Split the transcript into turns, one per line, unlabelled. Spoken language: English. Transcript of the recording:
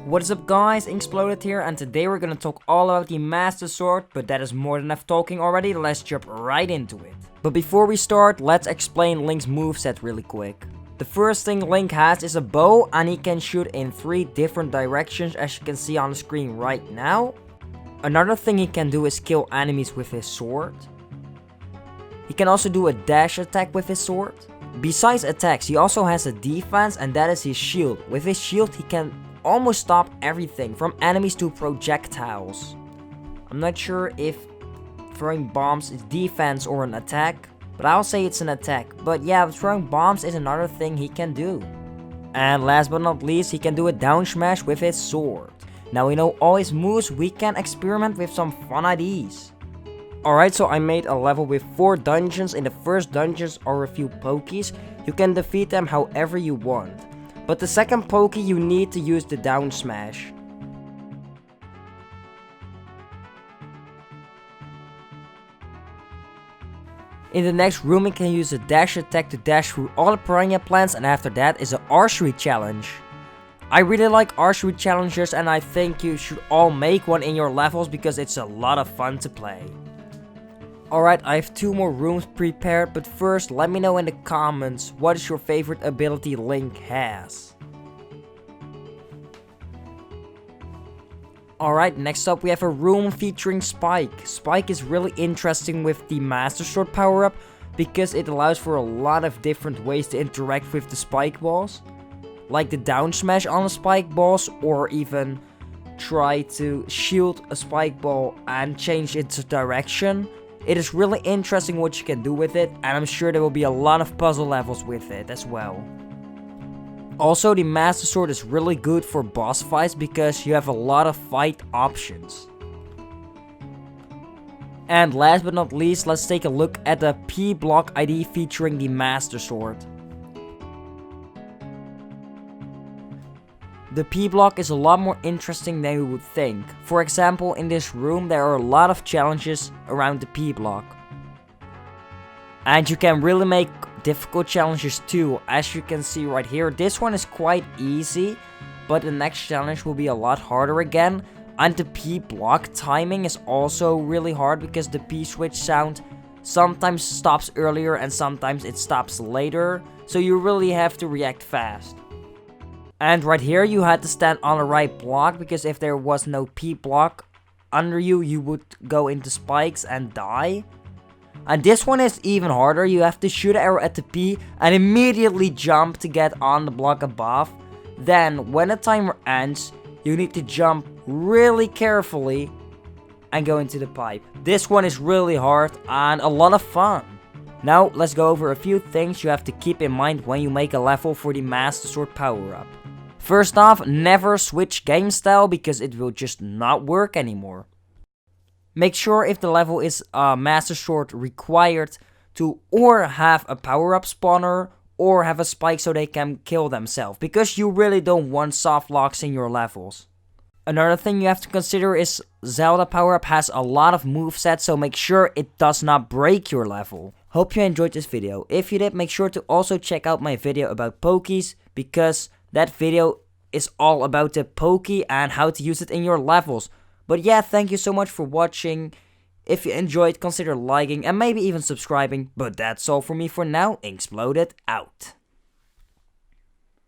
What is up guys, Inksploded here, and today we're gonna talk all about the Mastersword, but that is more than enough talking already, let's jump right into it. But before we start, let's explain Link's moveset really quick. The first thing Link has is a bow, and he can shoot in 3 different directions as you can see on the screen right now. Another thing he can do is kill enemies with his sword. He can also do a dash attack with his sword. Besides attacks, he also has a defense, and that is his shield. With his shield he can almost stop everything from enemies to projectiles. I'm not sure if throwing bombs is defense or an attack, but I'll say it's an attack. But yeah, throwing bombs is another thing he can do. And last but not least, he can do a down smash with his sword. Now we know all his moves, we can experiment with some fun ideas. Alright, so I made a level with 4 dungeons. In the first dungeons are a few pokies. You can defeat them however you want. But the second pokey you need to use the down smash. In the next room you can use a dash attack to dash through all the piranha plants, and after that is an archery challenge. I really like archery challenges, and I think you should all make one in your levels because it's a lot of fun to play. Alright, I have 2 more rooms prepared, but first let me know in the comments what is your favorite ability Link has. Alright, next up we have a room featuring Spike. Spike is really interesting with the Mastersword power up because it allows for a lot of different ways to interact with the spike balls. Like the down smash on the spike balls, or even try to shield a spike ball and change its direction. It is really interesting what you can do with it, and I'm sure there will be a lot of puzzle levels with it as well. Also, the Mastersword is really good for boss fights because you have a lot of fight options. And last but not least, let's take a look at the P block ID featuring the Mastersword. The P block is a lot more interesting than you would think. For example, in this room there are a lot of challenges around the P block. And you can really make difficult challenges too. As you can see right here, this one is quite easy, but the next challenge will be a lot harder again. And the P block timing is also really hard because the P switch sound sometimes stops earlier and sometimes it stops later. So you really have to react fast. And right here you had to stand on the right block, because if there was no P block under you, you would go into spikes and die. And this one is even harder. You have to shoot an arrow at the P and immediately jump to get on the block above. Then when the timer ends, you need to jump really carefully and go into the pipe. This one is really hard and a lot of fun. Now let's go over a few things you have to keep in mind when you make a level for the Mastersword power up. First off, never switch game style because it will just not work anymore. Make sure if the level is Mastersword required to or have a power up spawner or have a spike so they can kill themselves, because you really don't want soft locks in your levels. Another thing you have to consider is Zelda power up has a lot of movesets, so make sure it does not break your level. Hope you enjoyed this video. If you did, make sure to also check out my video about pokies, because that video is all about the pokey and how to use it in your levels. But yeah, thank you so much for watching. If you enjoyed, consider liking and maybe even subscribing. But that's all for me for now. Inksploded out.